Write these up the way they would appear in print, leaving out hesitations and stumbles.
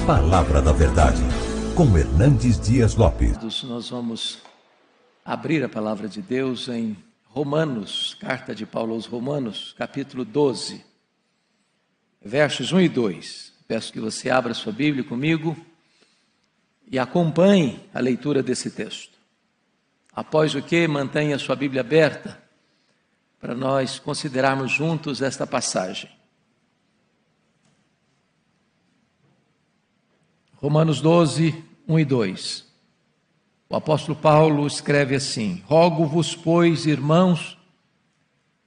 Palavra da Verdade, com Hernandes Dias Lopes. Nós vamos abrir a palavra de Deus em Romanos, carta de Paulo aos Romanos, capítulo 12, versos 1 e 2. Peço que você abra sua Bíblia comigo e acompanhe a leitura desse texto. Após o que, mantenha sua Bíblia aberta para nós considerarmos juntos esta passagem. Romanos 12, 1 e 2. O apóstolo Paulo escreve assim: Rogo-vos, pois, irmãos,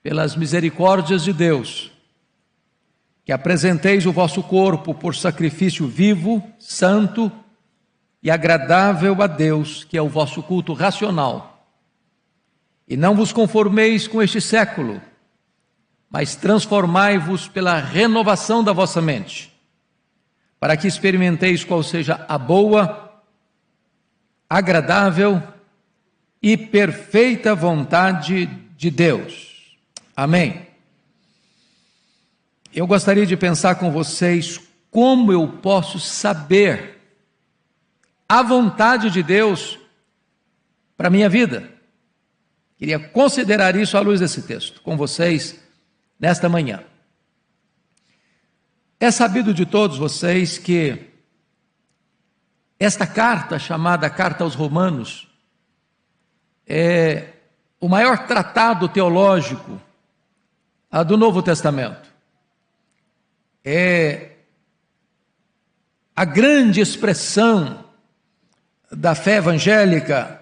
pelas misericórdias de Deus, que apresenteis o vosso corpo por sacrifício vivo, santo e agradável a Deus, que é o vosso culto racional. E não vos conformeis com este século, mas transformai-vos pela renovação da vossa mente, para que experimenteis qual seja a boa, agradável e perfeita vontade de Deus. Amém. Eu gostaria de pensar com vocês como eu posso saber a vontade de Deus para a minha vida. Queria considerar isso à luz desse texto com vocês nesta manhã. É sabido de todos vocês que esta carta, chamada Carta aos Romanos, é o maior tratado teológico do Novo Testamento. É a grande expressão da fé evangélica,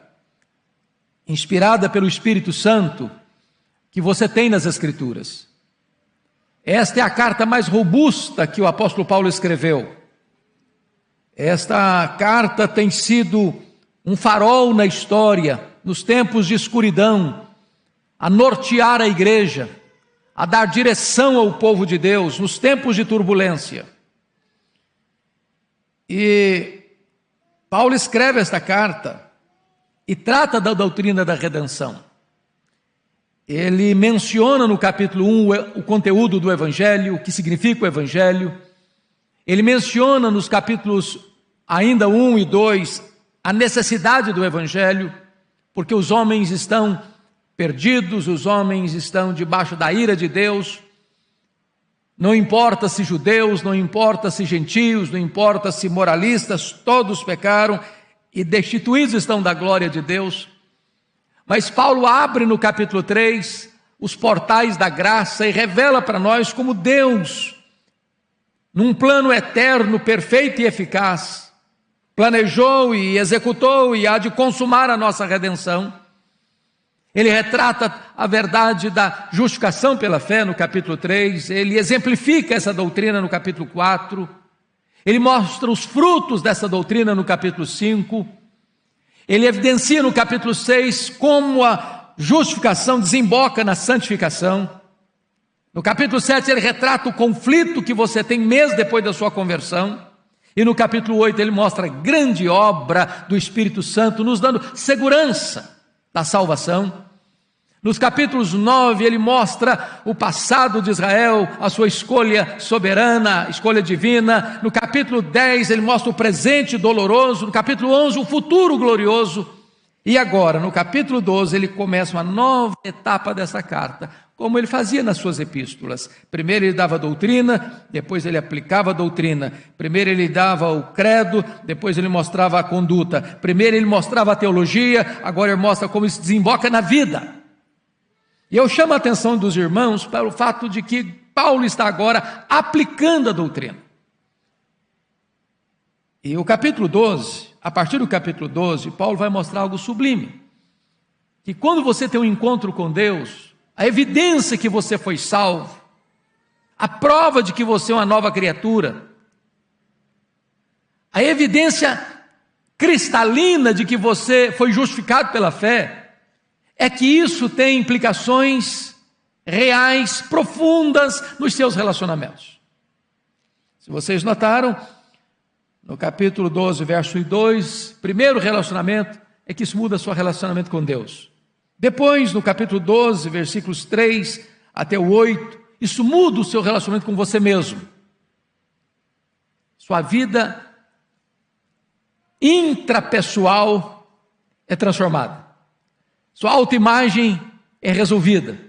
inspirada pelo Espírito Santo, que você tem nas Escrituras. Esta é a carta mais robusta que o apóstolo Paulo escreveu. Esta carta tem sido um farol na história, nos tempos de escuridão, a nortear a igreja, a dar direção ao povo de Deus, nos tempos de turbulência. E Paulo escreve esta carta e trata da doutrina da redenção. Ele menciona no capítulo 1 o conteúdo do Evangelho, o que significa o Evangelho. Ele menciona nos capítulos ainda 1 e 2 a necessidade do Evangelho, porque os homens estão perdidos, os homens estão debaixo da ira de Deus. Não importa se judeus, não importa se gentios, não importa se moralistas, todos pecaram e destituídos estão da glória de Deus. Mas Paulo abre no capítulo 3 os portais da graça e revela para nós como Deus, num plano eterno, perfeito e eficaz, planejou e executou e há de consumar a nossa redenção. Ele retrata a verdade da justificação pela fé no capítulo 3, ele exemplifica essa doutrina no capítulo 4, ele mostra os frutos dessa doutrina no capítulo 5, ele evidencia no capítulo 6 como a justificação desemboca na santificação. No capítulo 7 ele retrata o conflito que você tem mês depois da sua conversão. E no capítulo 8 ele mostra a grande obra do Espírito Santo, nos dando segurança da salvação. Nos capítulos 9 ele mostra o passado de Israel, a sua escolha soberana, escolha divina. No capítulo 10 ele mostra o presente doloroso. No capítulo 11 o futuro glorioso. E agora, no capítulo 12, ele começa uma nova etapa dessa carta, como ele fazia nas suas epístolas. Primeiro ele dava doutrina, depois ele aplicava a doutrina. Primeiro ele dava o credo, depois ele mostrava a conduta. Primeiro ele mostrava a teologia, agora ele mostra como isso desemboca na vida. E eu chamo a atenção dos irmãos para o fato de que Paulo está agora aplicando a doutrina. E o capítulo 12, a partir do capítulo 12, Paulo vai mostrar algo sublime. Que quando você tem um encontro com Deus, a evidência que você foi salvo, a prova de que você é uma nova criatura, a evidência cristalina de que você foi justificado pela fé, é que isso tem implicações reais, profundas nos seus relacionamentos. Se vocês notaram, no capítulo 12, verso 2, primeiro relacionamento é que isso muda o seu relacionamento com Deus. Depois, no capítulo 12, versículos 3 até o 8, isso muda o seu relacionamento com você mesmo. Sua vida intrapessoal é transformada. Sua autoimagem é resolvida.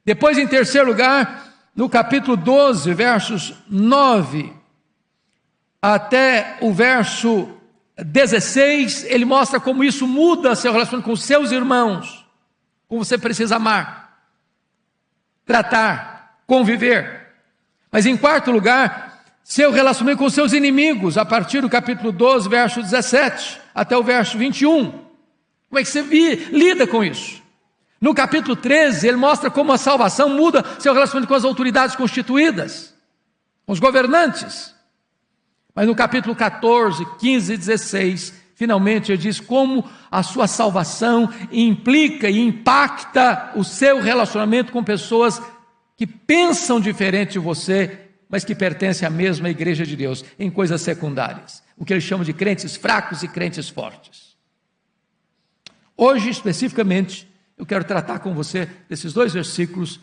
Depois, em terceiro lugar, no capítulo 12, versos 9 até o verso 16, ele mostra como isso muda seu relacionamento com seus irmãos, como você precisa amar, tratar, conviver. Mas em quarto lugar, seu relacionamento com seus inimigos, a partir do capítulo 12, verso 17 até o verso 21. Como é que você lida com isso? No capítulo 13, ele mostra como a salvação muda seu relacionamento com as autoridades constituídas, com os governantes. Mas no capítulo 14, 15 e 16, finalmente ele diz como a sua salvação implica e impacta o seu relacionamento com pessoas que pensam diferente de você, mas que pertencem à mesma igreja de Deus, em coisas secundárias. O que ele chama de crentes fracos e crentes fortes. Hoje, especificamente, eu quero tratar com você, desses dois versículos,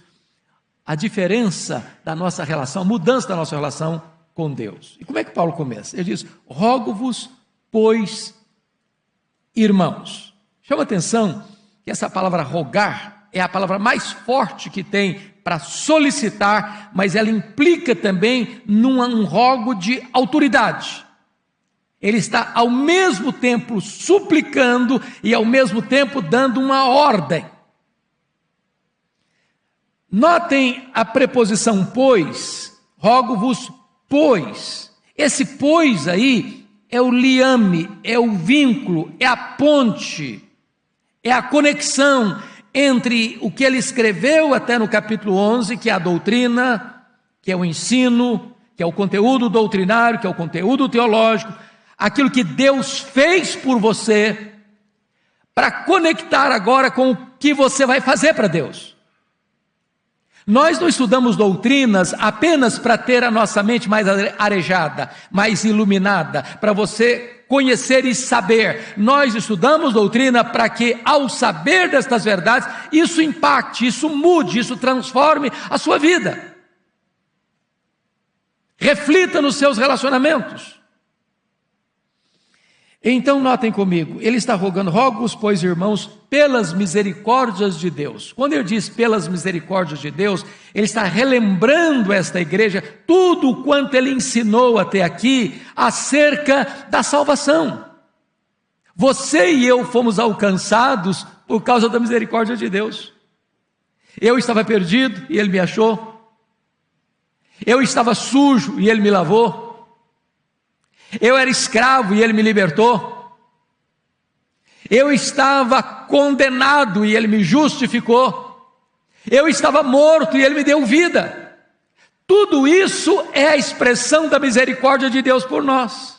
a diferença da nossa relação, a mudança da nossa relação com Deus. E como é que Paulo começa? Ele diz: rogo-vos, pois, irmãos. Chama atenção que essa palavra rogar é a palavra mais forte que tem para solicitar, mas ela implica também um rogo de autoridade. Ele está ao mesmo tempo suplicando e ao mesmo tempo dando uma ordem. Notem a preposição pois, rogo-vos pois. Esse pois aí é o liame, é o vínculo, é a ponte, é a conexão entre o que ele escreveu até no capítulo 11, que é a doutrina, que é o ensino, que é o conteúdo doutrinário, que é o conteúdo teológico, aquilo que Deus fez por você, para conectar agora com o que você vai fazer para Deus. Nós não estudamos doutrinas apenas para ter a nossa mente mais arejada, mais iluminada, para você conhecer e saber. Nós estudamos doutrina para que, ao saber destas verdades, isso impacte, isso mude, isso transforme a sua vida. Reflita nos seus relacionamentos. Então notem comigo, ele está rogando: rogo-vos, pois, irmãos, pelas misericórdias de Deus. Quando ele diz pelas misericórdias de Deus, ele está relembrando esta igreja tudo o quanto ele ensinou até aqui acerca da salvação. Você e eu fomos alcançados por causa da misericórdia de Deus. Eu estava perdido e ele me achou. Eu estava sujo e ele me lavou. Eu era escravo e ele me libertou. Eu estava condenado e ele me justificou. Eu estava morto e ele me deu vida. Tudo isso é a expressão da misericórdia de Deus por nós.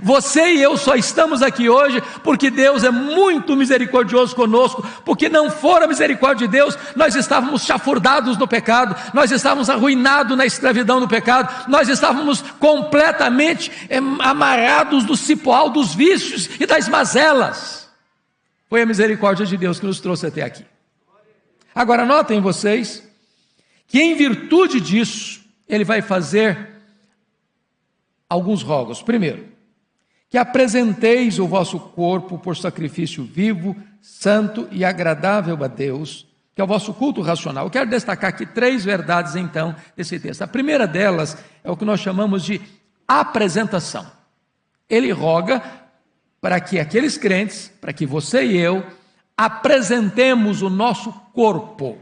Você e eu só estamos aqui hoje porque Deus é muito misericordioso conosco, porque não for a misericórdia de Deus, nós estávamos chafurdados no pecado, nós estávamos arruinados na escravidão do pecado, nós estávamos completamente amarrados do cipoal dos vícios e das mazelas. Foi a misericórdia de Deus que nos trouxe até aqui. Agora notem vocês que em virtude disso, ele vai fazer alguns rogos. Primeiro, que apresenteis o vosso corpo por sacrifício vivo, santo e agradável a Deus, que é o vosso culto racional. Eu quero destacar aqui 3 verdades, então, desse texto. A primeira delas é o que nós chamamos de apresentação. Ele roga para que aqueles crentes, para que você e eu, apresentemos o nosso corpo.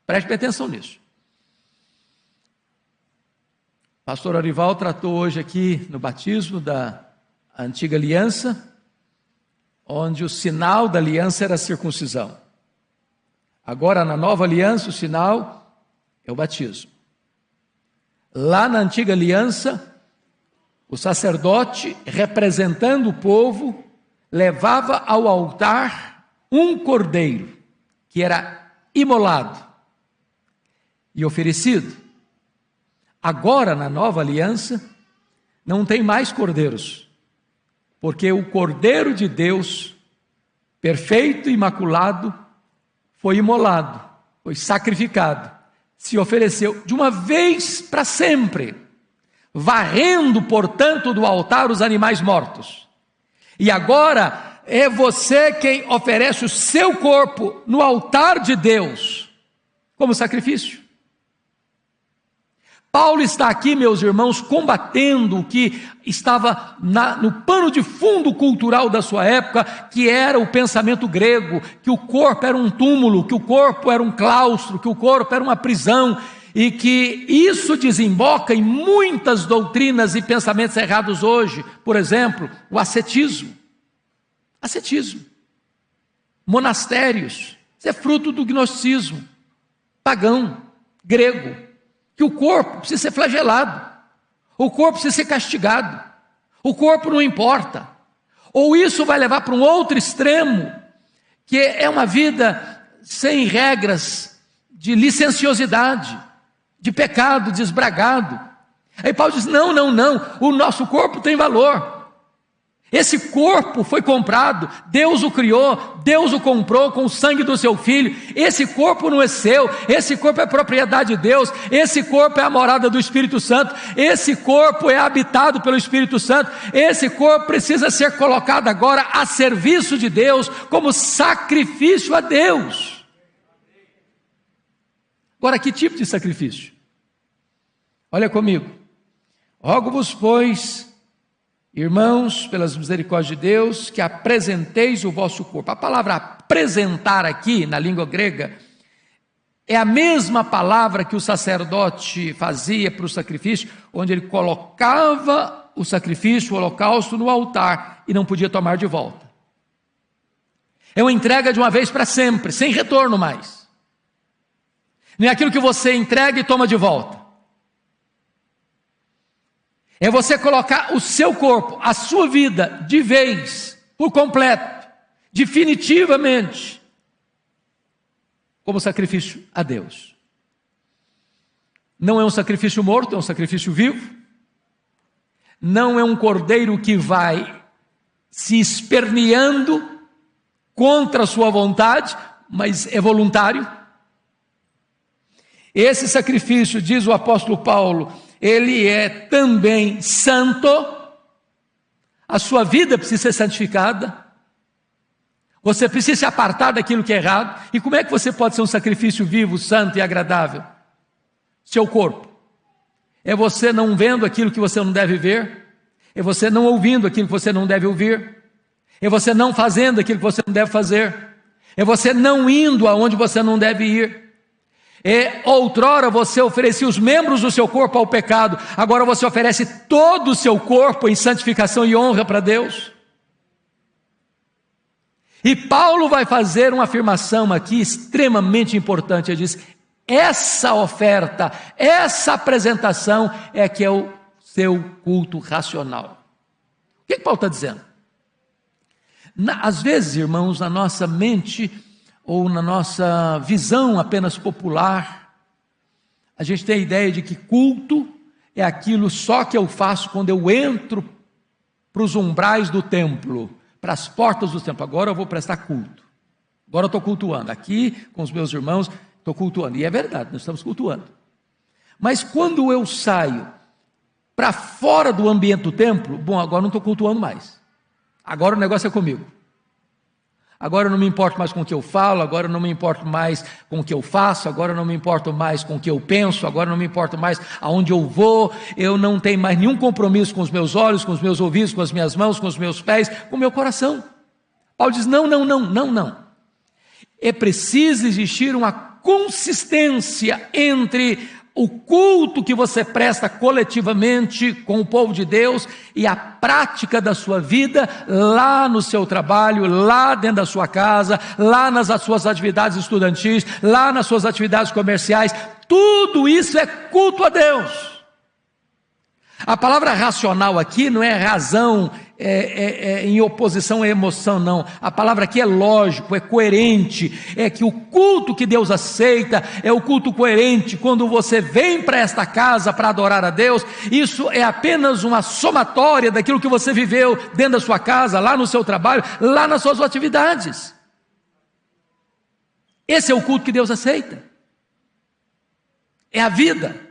Preste atenção nisso. O pastor Arival tratou hoje aqui no batismo da antiga aliança, onde o sinal da aliança era a circuncisão. Agora, na nova aliança, o sinal é o batismo. Lá na antiga aliança, o sacerdote, representando o povo, levava ao altar um cordeiro, que era imolado e oferecido. Agora, na nova aliança, não tem mais cordeiros, porque o Cordeiro de Deus, perfeito e imaculado, foi imolado, foi sacrificado, se ofereceu de uma vez para sempre. varrendo, portanto, do altar os animais mortos. E agora é você quem oferece o seu corpo no altar de Deus, como sacrifício. Paulo está aqui, meus irmãos, combatendo o que estava no pano de fundo cultural da sua época, que era o pensamento grego, que o corpo era um túmulo, que o corpo era um claustro, que o corpo era uma prisão, e que isso desemboca em muitas doutrinas e pensamentos errados hoje. Por exemplo, o ascetismo. Ascetismo. Monastérios. Isso é fruto do gnosticismo pagão, grego. Que o corpo precisa ser flagelado, o corpo precisa ser castigado, o corpo não importa. Ou isso vai levar para um outro extremo, que é uma vida sem regras, de licenciosidade, de pecado desbragado. Aí Paulo diz, não, o nosso corpo tem valor. Esse corpo foi comprado, Deus o criou, Deus o comprou com o sangue do seu filho. Esse corpo não é seu, esse corpo é propriedade de Deus, esse corpo é a morada do Espírito Santo, esse corpo é habitado pelo Espírito Santo, esse corpo precisa ser colocado agora a serviço de Deus, como sacrifício a Deus. Agora, que tipo de sacrifício? Olha comigo. Rogo-vos, pois, irmãos, pelas misericórdias de Deus, que apresenteis o vosso corpo. A palavra apresentar aqui, na língua grega, é a mesma palavra que o sacerdote fazia para o sacrifício, onde ele colocava o sacrifício, o holocausto, no altar e não podia tomar de volta. É uma entrega de uma vez para sempre, sem retorno mais. Não é aquilo que você entrega e toma de volta. É você colocar o seu corpo, a sua vida, de vez, por completo, definitivamente, como sacrifício a Deus. Não é um sacrifício morto, é um sacrifício vivo. Não é um cordeiro que vai se esperneando contra a sua vontade, mas é voluntário. Esse sacrifício, diz o apóstolo Paulo, ele é também santo, a sua vida precisa ser santificada, você precisa se apartar daquilo que é errado. E como é que você pode ser um sacrifício vivo, santo e agradável? Seu corpo. É você não vendo aquilo que você não deve ver, é você não ouvindo aquilo que você não deve ouvir, é você não fazendo aquilo que você não deve fazer, é você não indo aonde você não deve ir. Outrora você oferecia os membros do seu corpo ao pecado, agora você oferece todo o seu corpo em santificação e honra para Deus. E Paulo vai fazer uma afirmação aqui extremamente importante. Ele diz, essa oferta, essa apresentação é que é o seu culto racional. O que Paulo está dizendo? Às vezes, irmãos, na nossa mente, ou na nossa visão apenas popular, a gente tem a ideia de que culto é aquilo só que eu faço quando eu entro para os umbrais do templo, para as portas do templo. Agora eu vou prestar culto, agora eu estou cultuando, aqui com os meus irmãos, estou cultuando, e é verdade, nós estamos cultuando. Mas quando eu saio para fora do ambiente do templo, bom, agora não estou cultuando mais, agora o negócio é comigo. Agora eu não me importo mais com o que eu falo, agora eu não me importo mais com o que eu faço, agora eu não me importo mais com o que eu penso, agora eu não me importo mais aonde eu vou, eu não tenho mais nenhum compromisso com os meus olhos, com os meus ouvidos, com as minhas mãos, com os meus pés, com o meu coração. Paulo diz, não. É preciso existir uma consistência entre o culto que você presta coletivamente com o povo de Deus e a prática da sua vida lá no seu trabalho, lá dentro da sua casa, lá nas suas atividades estudantis, lá nas suas atividades comerciais. Tudo isso é culto a Deus. A palavra racional aqui não é razão em oposição à emoção, não. A palavra aqui é lógico, é coerente. É que o culto que Deus aceita é o culto coerente. Quando você vem para esta casa para adorar a Deus, isso é apenas uma somatória daquilo que você viveu dentro da sua casa, lá no seu trabalho, lá nas suas atividades. Esse é o culto que Deus aceita. É a vida.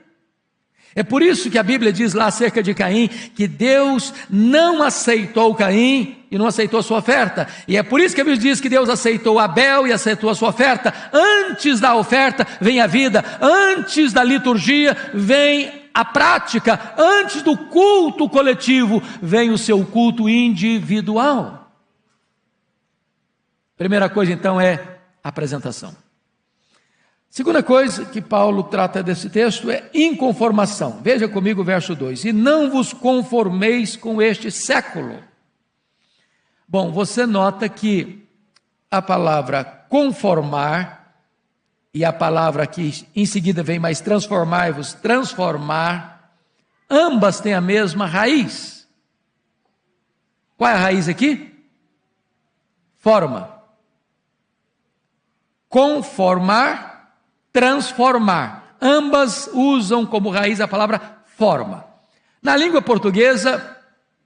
É por isso que a Bíblia diz lá acerca de Caim, que Deus não aceitou Caim e não aceitou a sua oferta. E é por isso que a Bíblia diz que Deus aceitou Abel e aceitou a sua oferta. Antes da oferta vem a vida, antes da liturgia vem a prática, antes do culto coletivo vem o seu culto individual. Primeira coisa então é a apresentação. Segunda coisa que Paulo trata desse texto é inconformação. Veja comigo o verso 2. E não vos conformeis com este século. Bom, você nota que a palavra conformar e a palavra que em seguida vem mais transformai-vos, transformar, ambas têm a mesma raiz. Qual é a raiz aqui? Forma. Conformar, transformar. Ambas usam como raiz a palavra forma. Na língua portuguesa,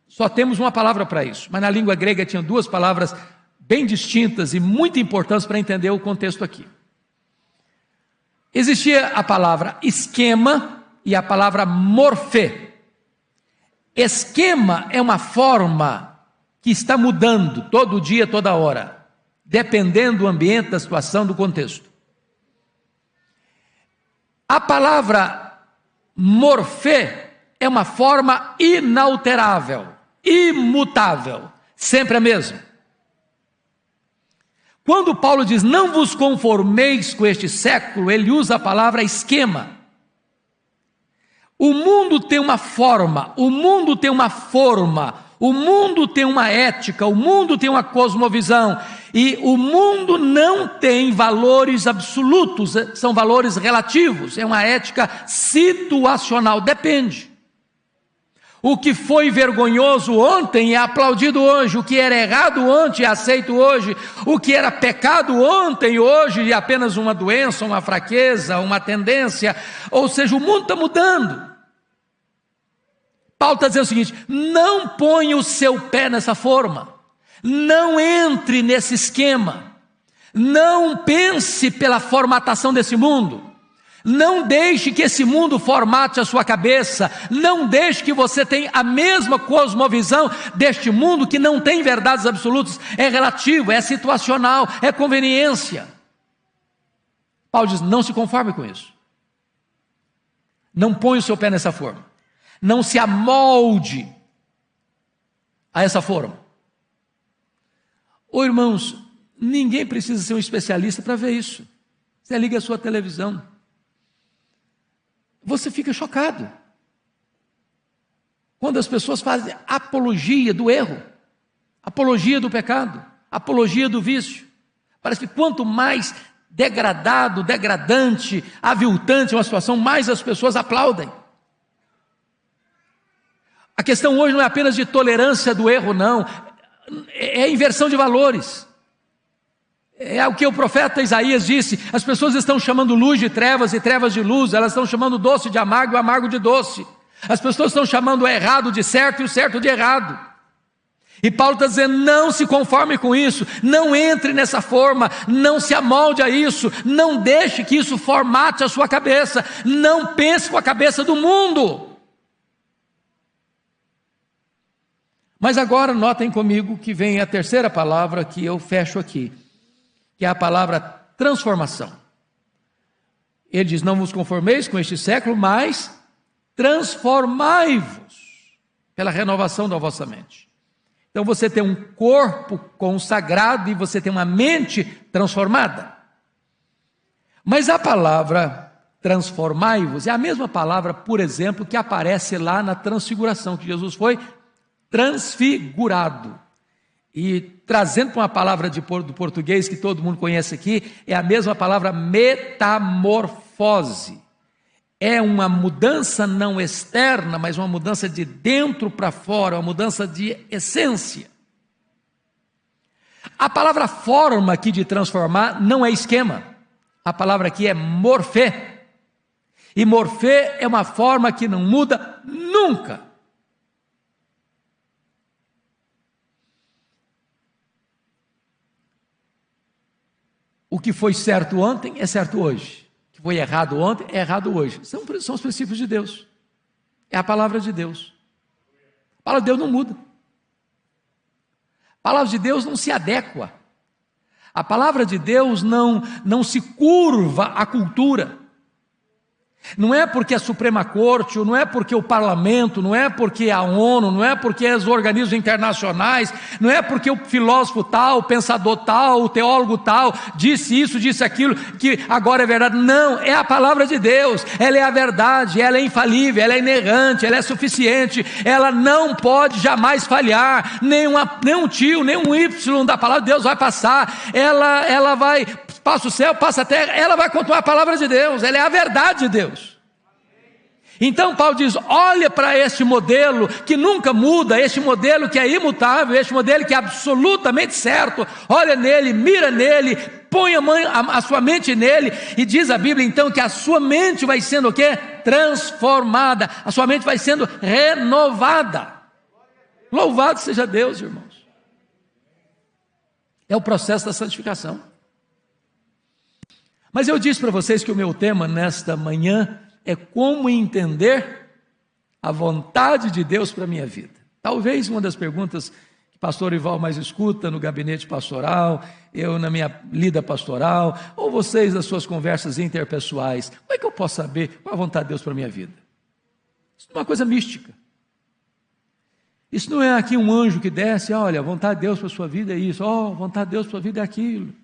só temos uma palavra para isso, mas na língua grega tinha duas palavras bem distintas e muito importantes para entender o contexto aqui. Existia a palavra esquema e a palavra morfê. Esquema é uma forma que está mudando todo dia, toda hora, dependendo do ambiente, da situação, do contexto. A palavra morfê é uma forma inalterável, imutável, sempre a mesma. Quando Paulo diz, não vos conformeis com este século, ele usa a palavra esquema. O mundo tem uma forma, o mundo tem uma forma, o mundo tem uma ética, o mundo tem uma cosmovisão, e o mundo não tem valores absolutos, são valores relativos, é uma ética situacional, depende. O que foi vergonhoso ontem é aplaudido hoje, o que era errado ontem é aceito hoje, o que era pecado ontem, hoje é apenas uma doença, uma fraqueza, uma tendência, ou seja, o mundo está mudando. Paulo está dizendo o seguinte, não ponha o seu pé nessa forma, não entre nesse esquema, não pense pela formatação desse mundo, não deixe que esse mundo formate a sua cabeça, não deixe que você tenha a mesma cosmovisão deste mundo que não tem verdades absolutas, é relativo, é situacional, é conveniência. Paulo diz, não se conforme com isso, não ponha o seu pé nessa forma, não se amolde a essa forma. Ô irmãos, ninguém precisa ser um especialista para ver isso. Você liga a sua televisão, você fica chocado quando as pessoas fazem apologia do erro, apologia do pecado, apologia do vício. Parece que quanto mais degradado, degradante, aviltante uma situação, mais as pessoas aplaudem. A questão hoje não é apenas de tolerância do erro, não, é inversão de valores. É o que o profeta Isaías disse, as pessoas estão chamando luz de trevas e trevas de luz, elas estão chamando doce de amargo e amargo de doce. As pessoas estão chamando o errado de certo e o certo de errado. E Paulo está dizendo, não se conforme com isso, não entre nessa forma, não se amolde a isso, não deixe que isso formate a sua cabeça, não pense com a cabeça do mundo. Mas agora notem comigo que vem a terceira palavra que eu fecho aqui, que é a palavra transformação. Ele diz, não vos conformeis com este século, mas transformai-vos pela renovação da vossa mente. Então você tem um corpo consagrado e você tem uma mente transformada. Mas a palavra transformai-vos é a mesma palavra, por exemplo, que aparece lá na transfiguração, que Jesus foi transfigurado. E trazendo para uma palavra do português que todo mundo conhece aqui, é a mesma palavra metamorfose. É uma mudança não externa, mas uma mudança de dentro para fora, uma mudança de essência. A palavra forma aqui de transformar não é esquema. A palavra aqui é morfê. E morfê é uma forma que não muda nunca. O que foi certo ontem é certo hoje. O que foi errado ontem é errado hoje. São os princípios de Deus. É a palavra de Deus. A palavra de Deus não muda. A palavra de Deus não se adequa. A palavra de Deus não se curva à cultura. Não é porque a Suprema Corte, ou não é porque o Parlamento, não é porque a ONU, não é porque os organismos internacionais, não é porque o filósofo tal, o pensador tal, o teólogo tal, disse isso, disse aquilo, que agora é verdade. Não, é a palavra de Deus, ela é a verdade, ela é infalível, ela é inerrante, ela é suficiente, ela não pode jamais falhar, nenhum tio, nenhum Y da palavra de Deus vai passar, ela vai... Passa o céu, passa a terra, ela vai continuar a palavra de Deus, ela é a verdade de Deus. Então Paulo diz, olha para este modelo que nunca muda, este modelo que é imutável, este modelo que é absolutamente certo, olha nele, mira nele, põe a sua mente nele, e diz a Bíblia então que a sua mente vai sendo o quê? Transformada, a sua mente vai sendo renovada. Louvado seja Deus, irmãos. É o processo da santificação. Mas eu disse para vocês que o meu tema nesta manhã é como entender a vontade de Deus para a minha vida. Talvez uma das perguntas que o pastor Ival mais escuta no gabinete pastoral, eu na minha lida pastoral, ou vocês nas suas conversas interpessoais, como é que eu posso saber qual é a vontade de Deus para a minha vida? Isso não é uma coisa mística. Isso não é aqui um anjo que desce, olha, a vontade de Deus para a sua vida é isso, a vontade de Deus para a sua vida é aquilo.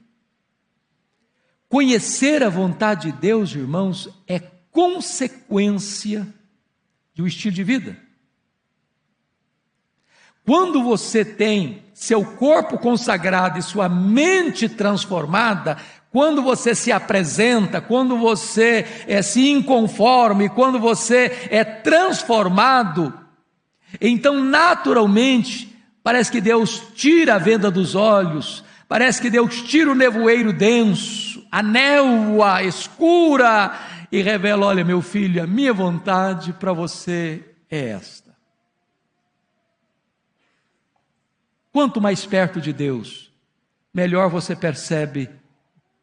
Conhecer a vontade de Deus, irmãos, é consequência de um estilo de vida. Quando você tem seu corpo consagrado e sua mente transformada, quando você se apresenta, quando você se inconforme, quando você é transformado, então naturalmente parece que Deus tira a venda dos olhos, parece que Deus tira o nevoeiro denso, a névoa escura, e revela, olha meu filho, a minha vontade para você é esta. Quanto mais perto de Deus, melhor você percebe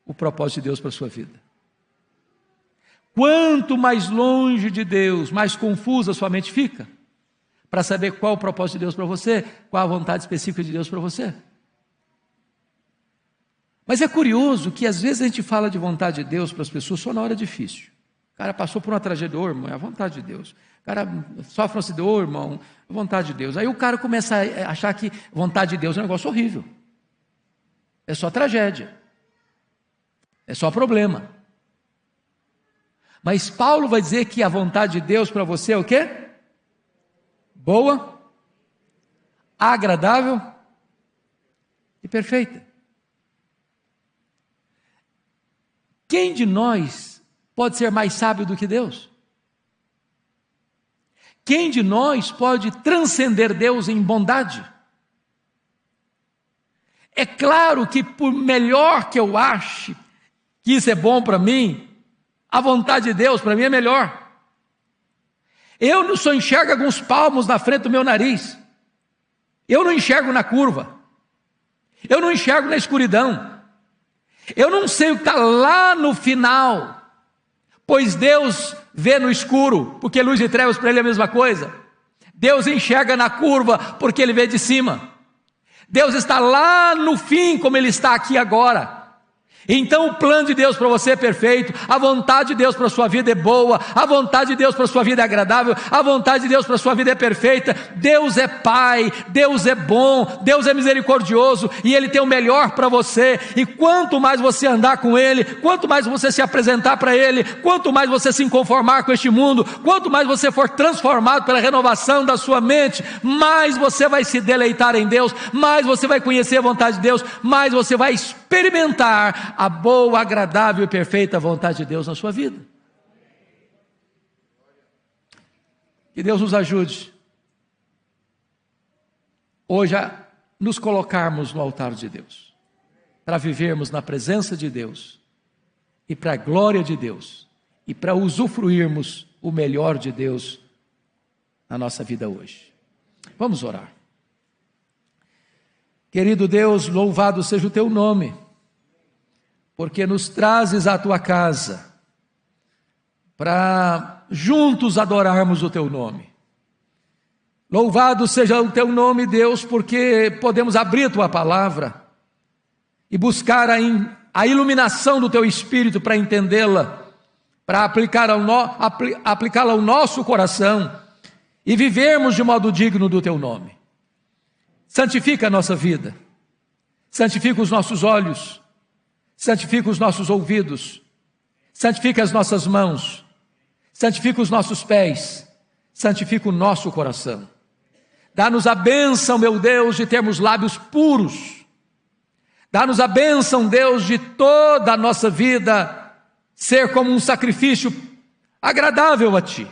o propósito de Deus para a sua vida. Quanto mais longe de Deus, mais confusa a sua mente fica, para saber qual o propósito de Deus para você, qual a vontade específica de Deus para você. Mas é curioso que às vezes a gente fala de vontade de Deus para as pessoas só na hora difícil. O cara passou por uma tragédia, irmão, é a vontade de Deus. O cara sofre um acidente, irmão, é a vontade de Deus. Aí o cara começa a achar que vontade de Deus é um negócio horrível. É só tragédia. É só problema. Mas Paulo vai dizer que a vontade de Deus para você é o quê? Boa, agradável e perfeita. Quem de nós pode ser mais sábio do que Deus? Quem de nós pode transcender Deus em bondade? É claro que por melhor que eu ache que isso é bom para mim, a vontade de Deus para mim é melhor. Eu só enxergo alguns palmos na frente do meu nariz. Eu não enxergo na curva. Eu não enxergo na escuridão. Eu não sei o que está lá no final, pois Deus vê no escuro, porque luz e trevas para Ele é a mesma coisa. Deus enxerga na curva, porque Ele vê de cima. Deus está lá no fim, como Ele está aqui agora. Então o plano de Deus para você é perfeito, a vontade de Deus para a sua vida é boa, a vontade de Deus para a sua vida é agradável, a vontade de Deus para a sua vida é perfeita. Deus é Pai, Deus é bom, Deus é misericordioso, e Ele tem o melhor para você, e quanto mais você andar com Ele, quanto mais você se apresentar para Ele, quanto mais você se conformar com este mundo, quanto mais você for transformado pela renovação da sua mente, mais você vai se deleitar em Deus, mais você vai conhecer a vontade de Deus, mais você vai experimentar a boa, agradável e perfeita vontade de Deus na sua vida. Que Deus nos ajude hoje a nos colocarmos no altar de Deus, para vivermos na presença de Deus e para a glória de Deus e para usufruirmos o melhor de Deus na nossa vida hoje. Vamos orar. Querido Deus, louvado seja o teu nome, porque nos trazes à tua casa, para juntos adorarmos o teu nome. Louvado seja o teu nome, Deus, porque podemos abrir tua palavra e buscar a iluminação do teu Espírito para entendê-la, para aplicá-la ao nosso coração e vivermos de modo digno do teu nome. Santifica a nossa vida, santifica os nossos olhos, santifica os nossos ouvidos, santifica as nossas mãos, santifica os nossos pés, santifica o nosso coração. Dá-nos a bênção, meu Deus, de termos lábios puros. Dá-nos a bênção, Deus, de toda a nossa vida ser como um sacrifício agradável a Ti.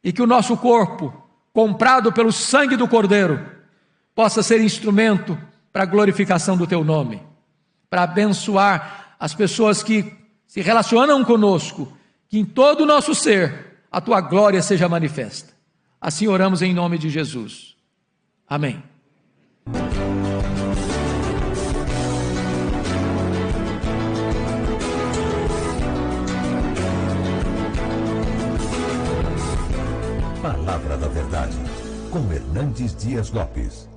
E que o nosso corpo, comprado pelo sangue do Cordeiro, possa ser instrumento para a glorificação do Teu nome, para abençoar as pessoas que se relacionam conosco, que em todo o nosso ser a Tua glória seja manifesta. Assim oramos em nome de Jesus. Amém. Palavra da Verdade, com Hernandes Dias Lopes.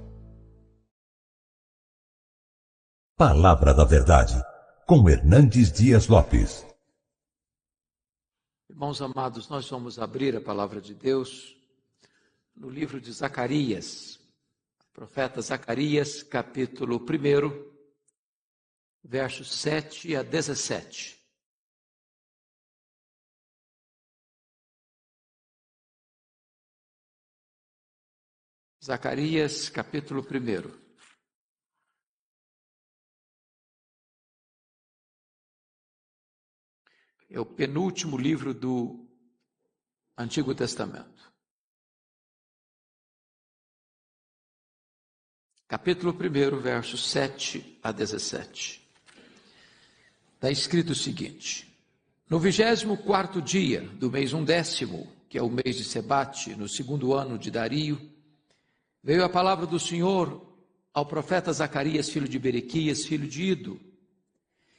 Palavra da Verdade, com Hernandes Dias Lopes. Irmãos amados, nós vamos abrir a palavra de Deus no livro de Zacarias, profeta Zacarias, capítulo 1, versos 7 a 17. Zacarias, capítulo 1. É o penúltimo livro do Antigo Testamento. Capítulo 1, versos 7 a 17. Está escrito o seguinte: no 24º dia do mês 11º, que é o mês de Sebate, no 2º ano de Dario, veio a palavra do Senhor ao profeta Zacarias, filho de Berequias, filho de Ido.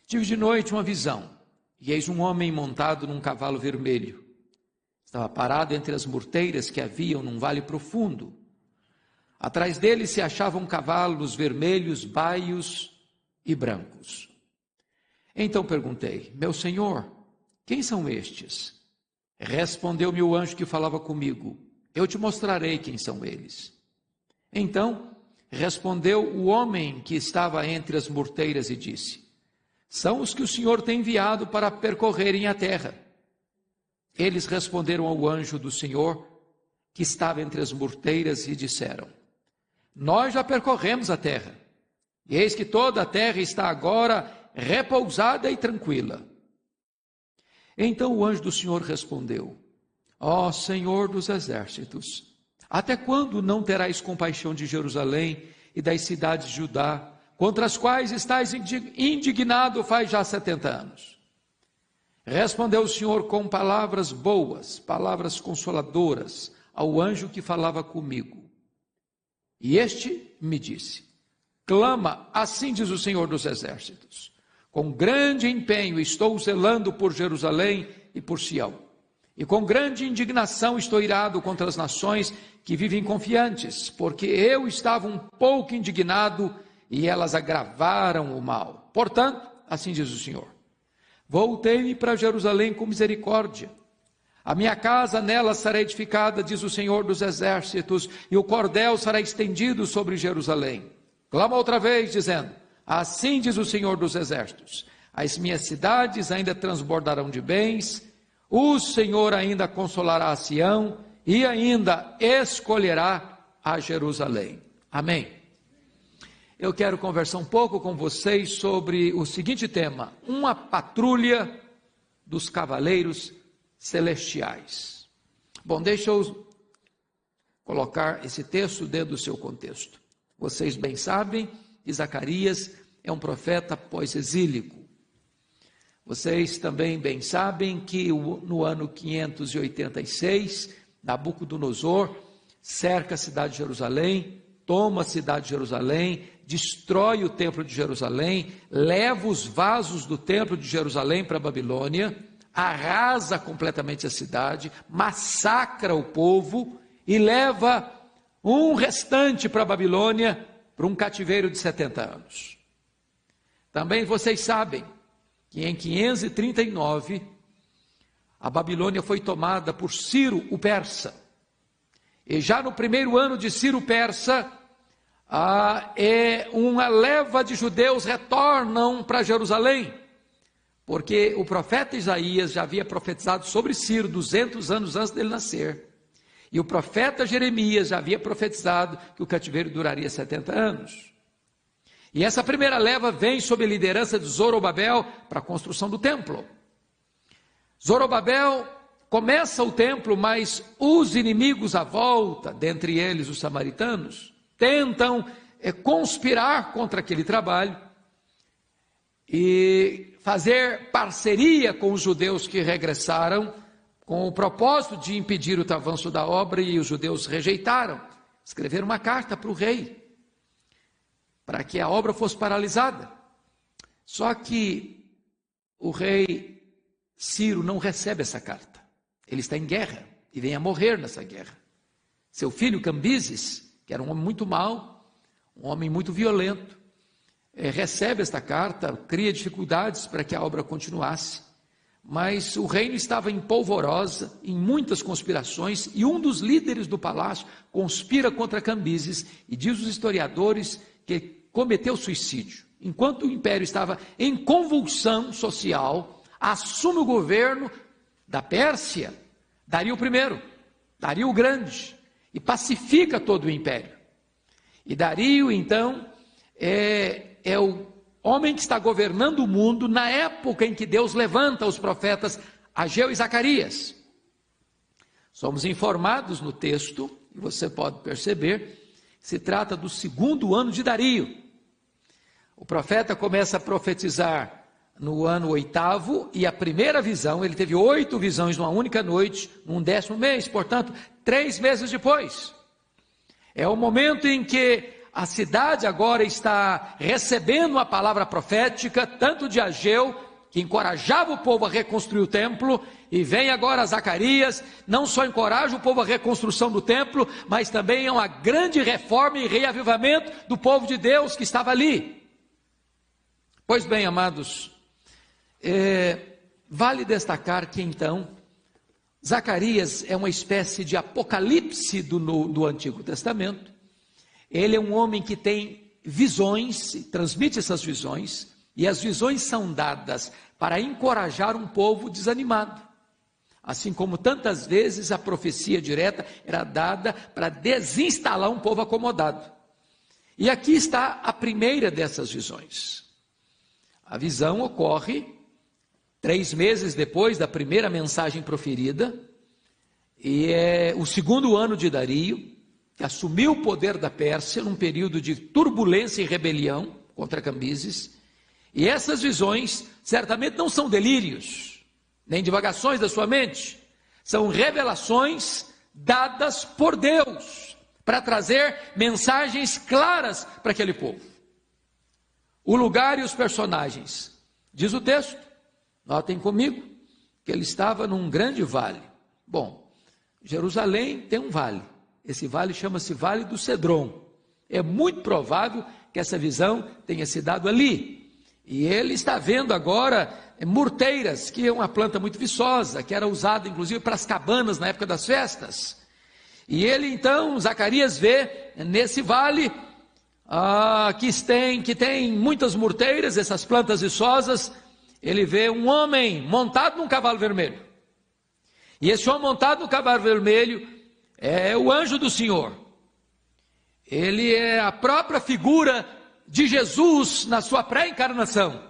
Tive de noite uma visão, e eis um homem montado num cavalo vermelho. Estava parado entre as murteiras que haviam num vale profundo. Atrás dele se achavam cavalos vermelhos, baios e brancos. Então perguntei: meu senhor, quem são estes? Respondeu-me o anjo que falava comigo: eu te mostrarei quem são eles. Então respondeu o homem que estava entre as murteiras e disse: são os que o Senhor tem enviado para percorrerem a terra. Eles responderam ao anjo do Senhor que estava entre as murteiras e disseram: nós já percorremos a terra, e eis que toda a terra está agora repousada e tranquila. Então o anjo do Senhor respondeu: ó Senhor dos exércitos, até quando não terás compaixão de Jerusalém e das cidades de Judá, contra as quais estás indignado faz já 70 anos? Respondeu o Senhor com palavras boas, palavras consoladoras, ao anjo que falava comigo. E este me disse: clama, assim diz o Senhor dos exércitos, com grande empenho estou zelando por Jerusalém e por Sião, e com grande indignação estou irado contra as nações que vivem confiantes, porque eu estava um pouco indignado e elas agravaram o mal. Portanto, assim diz o Senhor, voltei-me para Jerusalém com misericórdia. A minha casa nela será edificada, diz o Senhor dos exércitos, e o cordel será estendido sobre Jerusalém. Clama outra vez, dizendo: assim diz o Senhor dos exércitos, as minhas cidades ainda transbordarão de bens, o Senhor ainda consolará a Sião, e ainda escolherá a Jerusalém. Amém. Eu quero conversar um pouco com vocês sobre o seguinte tema: uma patrulha dos cavaleiros celestiais. Bom, deixa eu colocar esse texto dentro do seu contexto. Vocês bem sabem que Zacarias é um profeta pós-exílico. Vocês também bem sabem que no ano 586, Nabucodonosor cerca a cidade de Jerusalém, toma a cidade de Jerusalém, destrói o templo de Jerusalém, leva os vasos do templo de Jerusalém para a Babilônia, arrasa completamente a cidade, massacra o povo e leva um restante para a Babilônia, para um cativeiro de 70 anos. Também vocês sabem que em 539, a Babilônia foi tomada por Ciro o Persa. E já no primeiro ano de Ciro o Persa, uma leva de judeus retornam para Jerusalém, porque o profeta Isaías já havia profetizado sobre Ciro 200 anos antes dele nascer. E o profeta Jeremias já havia profetizado que o cativeiro duraria 70 anos. E essa primeira leva vem sob a liderança de Zorobabel para a construção do templo. Zorobabel começa o templo, mas os inimigos à volta, dentre eles os samaritanos, tentam conspirar contra aquele trabalho e fazer parceria com os judeus que regressaram, com o propósito de impedir o avanço da obra, e os judeus rejeitaram. Escreveram uma carta para o rei, para que a obra fosse paralisada. Só que o rei Ciro não recebe essa carta. Ele está em guerra e vem a morrer nessa guerra. Seu filho Cambises, que era um homem muito mau, um homem muito violento, recebe esta carta, cria dificuldades para que a obra continuasse. Mas o reino estava em polvorosa, em muitas conspirações, e um dos líderes do palácio conspira contra Cambises, e diz os historiadores que ele cometeu suicídio. Enquanto o império estava em convulsão social, assume o governo da Pérsia Dario I, Dario o Grande, e pacifica todo o império. E Dario, então, é o homem que está governando o mundo na época em que Deus levanta os profetas Ageu e Zacarias. Somos informados no texto, e você pode perceber, que se trata do segundo ano de Dario. O profeta começa a profetizar no ano 8º, e a primeira visão, ele teve 8 visões numa única noite, num 10º mês, portanto, 3 meses depois. É o momento em que a cidade agora está recebendo a palavra profética, tanto de Ageu, que encorajava o povo a reconstruir o templo, e vem agora Zacarias, não só encoraja o povo à reconstrução do templo, mas também é uma grande reforma e reavivamento do povo de Deus que estava ali. Pois bem, amados, vale destacar que então, Zacarias é uma espécie de apocalipse do Antigo Testamento. Ele é um homem que tem visões, transmite essas visões, e as visões são dadas para encorajar um povo desanimado. Assim como tantas vezes a profecia direta era dada para desinstalar um povo acomodado. E aqui está a primeira dessas visões. A visão ocorre 3 meses depois da primeira mensagem proferida, e é o segundo ano de Dario, que assumiu o poder da Pérsia num período de turbulência e rebelião contra Cambises. E essas visões certamente não são delírios, nem divagações da sua mente, são revelações dadas por Deus, para trazer mensagens claras para aquele povo. O lugar e os personagens, diz o texto, notem comigo, que ele estava num grande vale. Bom, Jerusalém tem um vale. Esse vale chama-se Vale do Cedron. É muito provável que essa visão tenha se dado ali. E ele está vendo agora murteiras, que é uma planta muito viçosa, que era usada inclusive para as cabanas na época das festas. E ele então, Zacarias vê nesse vale que tem muitas murteiras, essas plantas viçosas. Ele vê um homem montado num cavalo vermelho. E esse homem montado no cavalo vermelho é o anjo do Senhor. Ele é a própria figura de Jesus na sua pré-encarnação.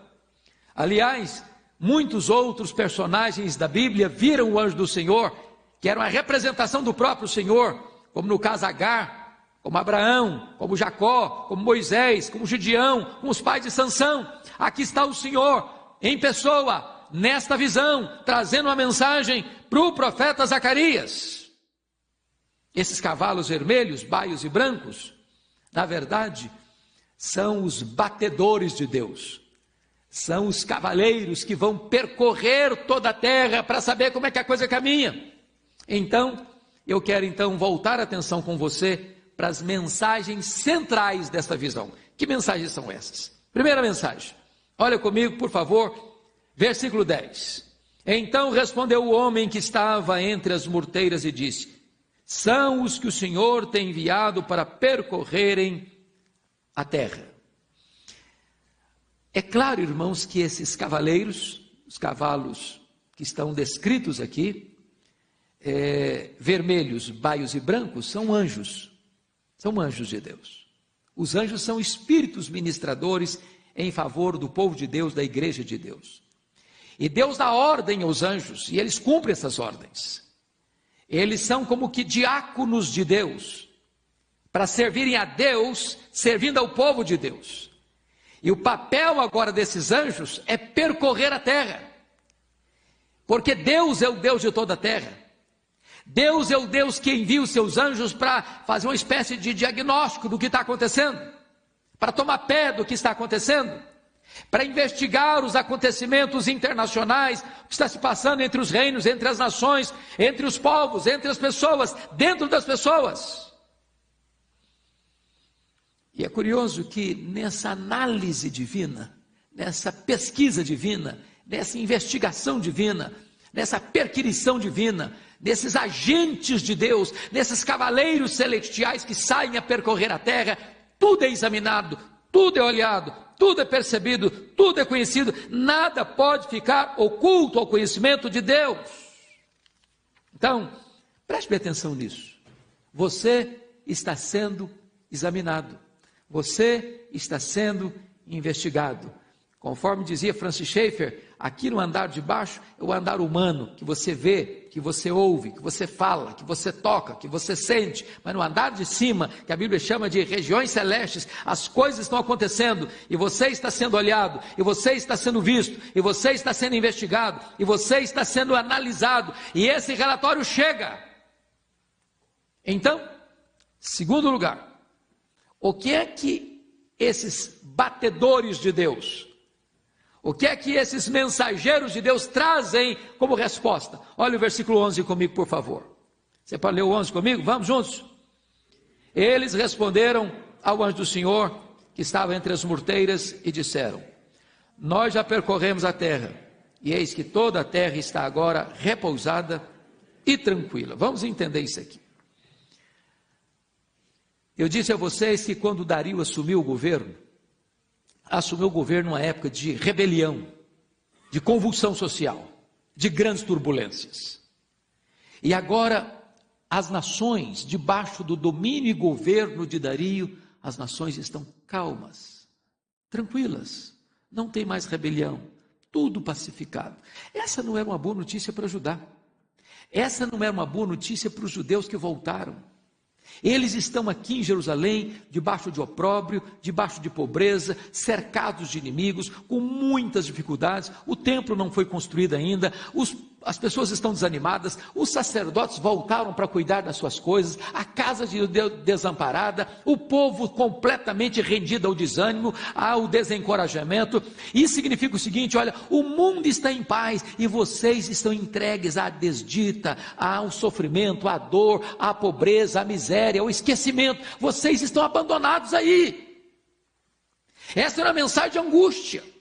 Aliás, muitos outros personagens da Bíblia viram o anjo do Senhor, que era uma representação do próprio Senhor, como no caso Agar, como Abraão, como Jacó, como Moisés, como Gideão, como os pais de Sansão. Aqui está o Senhor em pessoa, nesta visão, trazendo uma mensagem para o profeta Zacarias. Esses cavalos vermelhos, baios e brancos, na verdade, são os batedores de Deus. São os cavaleiros que vão percorrer toda a terra para saber como é que a coisa caminha. Então, eu quero voltar a atenção com você para as mensagens centrais desta visão. Que mensagens são essas? Primeira mensagem, olha comigo, por favor, versículo 10. Então respondeu o homem que estava entre as murteiras e disse: são os que o Senhor tem enviado para percorrerem a terra. É claro, irmãos, que esses cavaleiros, os cavalos que estão descritos aqui, vermelhos, baios e brancos, são anjos de Deus. Os anjos são espíritos ministradores em favor do povo de Deus, da igreja de Deus. E Deus dá ordem aos anjos, e eles cumprem essas ordens. Eles são como que diáconos de Deus, para servirem a Deus, servindo ao povo de Deus. E o papel agora desses anjos é percorrer a terra, porque Deus é o Deus de toda a terra. Deus é o Deus que envia os seus anjos para fazer uma espécie de diagnóstico do que está acontecendo, para tomar pé do que está acontecendo, para investigar os acontecimentos internacionais, o que está se passando entre os reinos, entre as nações, entre os povos, entre as pessoas, dentro das pessoas. E é curioso que nessa análise divina, nessa pesquisa divina, nessa investigação divina, nessa perquirição divina, nesses agentes de Deus, nesses cavaleiros celestiais que saem a percorrer a terra, tudo é examinado, tudo é olhado, tudo é percebido, tudo é conhecido, nada pode ficar oculto ao conhecimento de Deus. Então, preste bem atenção nisso. Você está sendo examinado, você está sendo investigado. Conforme dizia Francis Schaeffer, aqui no andar de baixo é o andar humano, que você vê, que você ouve, que você fala, que você toca, que você sente. Mas no andar de cima, que a Bíblia chama de regiões celestes, as coisas estão acontecendo, e você está sendo olhado, e você está sendo visto, e você está sendo investigado, e você está sendo analisado, e esse relatório chega. Então, segundo lugar, o que é que esses batedores de Deus, o que é que esses mensageiros de Deus trazem como resposta? Olha o versículo 11 comigo, por favor. Você pode ler o 11 comigo? Vamos juntos. Eles responderam ao anjo do Senhor, que estava entre as murteiras, e disseram: nós já percorremos a terra, e eis que toda a terra está agora repousada e tranquila. Vamos entender isso aqui. Eu disse a vocês que quando Dario assumiu o governo numa época de rebelião, de convulsão social, de grandes turbulências. E agora, as nações, debaixo do domínio e governo de Dario, as nações estão calmas, tranquilas, não tem mais rebelião, tudo pacificado. Essa não era uma boa notícia para Judá, essa não era uma boa notícia para os judeus que voltaram. Eles estão aqui em Jerusalém, debaixo de opróbrio, debaixo de pobreza, cercados de inimigos, com muitas dificuldades. O templo não foi construído ainda, as pessoas estão desanimadas, os sacerdotes voltaram para cuidar das suas coisas, a casa de Deus desamparada, o povo completamente rendido ao desânimo, ao desencorajamento. Isso significa o seguinte: olha, o mundo está em paz e vocês estão entregues à desdita, ao sofrimento, à dor, à pobreza, à miséria, ao esquecimento. Vocês estão abandonados aí. Essa era a mensagem de angústia.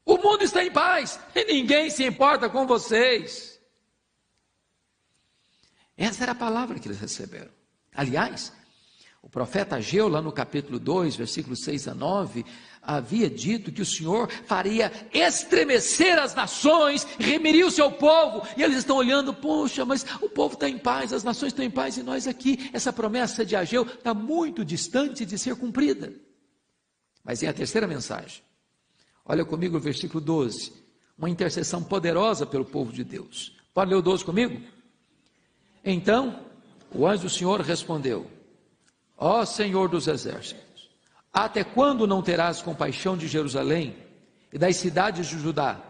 O mundo está em paz e ninguém se importa com vocês. Essa era a palavra que eles receberam. Aliás, o profeta Ageu, lá no capítulo 2, versículos 6 a 9, havia dito que o Senhor faria estremecer as nações, remiria o seu povo, e eles estão olhando: poxa, mas o povo está em paz, as nações estão em paz, e nós aqui, essa promessa de Ageu está muito distante de ser cumprida. Mas em a terceira mensagem, olha comigo o versículo 12, uma intercessão poderosa pelo povo de Deus. Pode ler o 12 comigo? Então, o anjo do Senhor respondeu: ó Senhor dos exércitos, até quando não terás compaixão de Jerusalém e das cidades de Judá,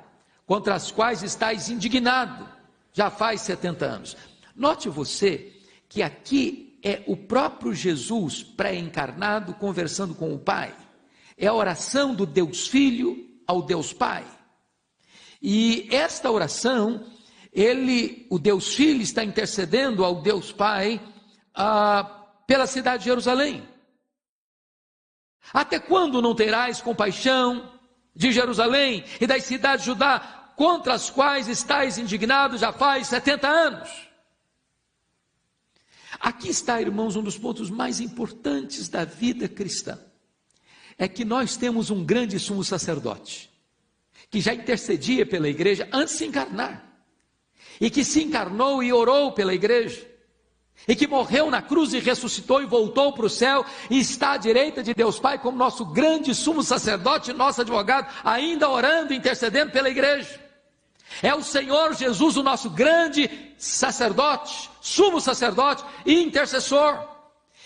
contra as quais estais indignado, já faz 70 anos. Note você que aqui é o próprio Jesus pré-encarnado conversando com o Pai. É a oração do Deus Filho ao Deus Pai. E esta oração, o Deus Filho está intercedendo ao Deus Pai pela cidade de Jerusalém? Até quando não terás compaixão de Jerusalém e das cidades de Judá, contra as quais estais indignado já faz 70 anos? Aqui está, irmãos, um dos pontos mais importantes da vida cristã. É que nós temos um grande sumo sacerdote, que já intercedia pela igreja antes de se encarnar, e que se encarnou e orou pela igreja, e que morreu na cruz e ressuscitou e voltou para o céu, e está à direita de Deus Pai como nosso grande sumo sacerdote, nosso advogado, ainda orando e intercedendo pela igreja. É o Senhor Jesus, o nosso grande sacerdote, sumo sacerdote e intercessor,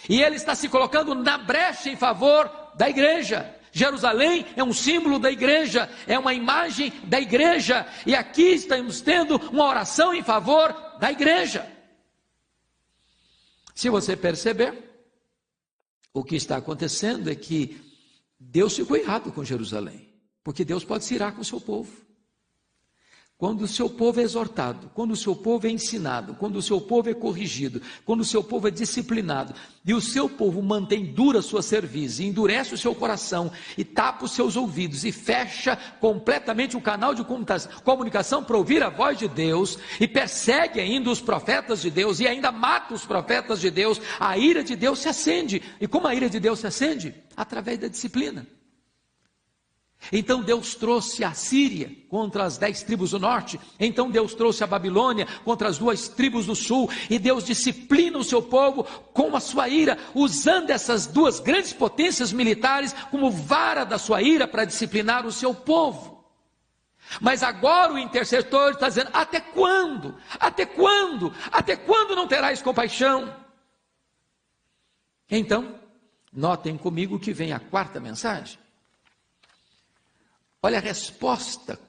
e Ele está se colocando na brecha em favor da igreja. Jerusalém é um símbolo da igreja, é uma imagem da igreja, e aqui estamos tendo uma oração em favor da igreja. Se você perceber, o que está acontecendo é que Deus ficou irado com Jerusalém, porque Deus pode se irar com o seu povo. Quando o seu povo é exortado, quando o seu povo é ensinado, quando o seu povo é corrigido, quando o seu povo é disciplinado, e o seu povo mantém dura a sua cerviz, e endurece o seu coração, e tapa os seus ouvidos, e fecha completamente o canal de comunicação para ouvir a voz de Deus, e persegue ainda os profetas de Deus, e ainda mata os profetas de Deus, a ira de Deus se acende. E como a ira de Deus se acende? Através da disciplina. Então Deus trouxe a Síria contra as 10 tribos do norte, então Deus trouxe a Babilônia contra as 2 tribos do sul, e Deus disciplina o seu povo com a sua ira, usando essas 2 grandes potências militares como vara da sua ira para disciplinar o seu povo. Mas agora o intercessor está dizendo: até quando? Até quando? Até quando não terás compaixão? Então, notem comigo que vem a 4ª mensagem. Olha a resposta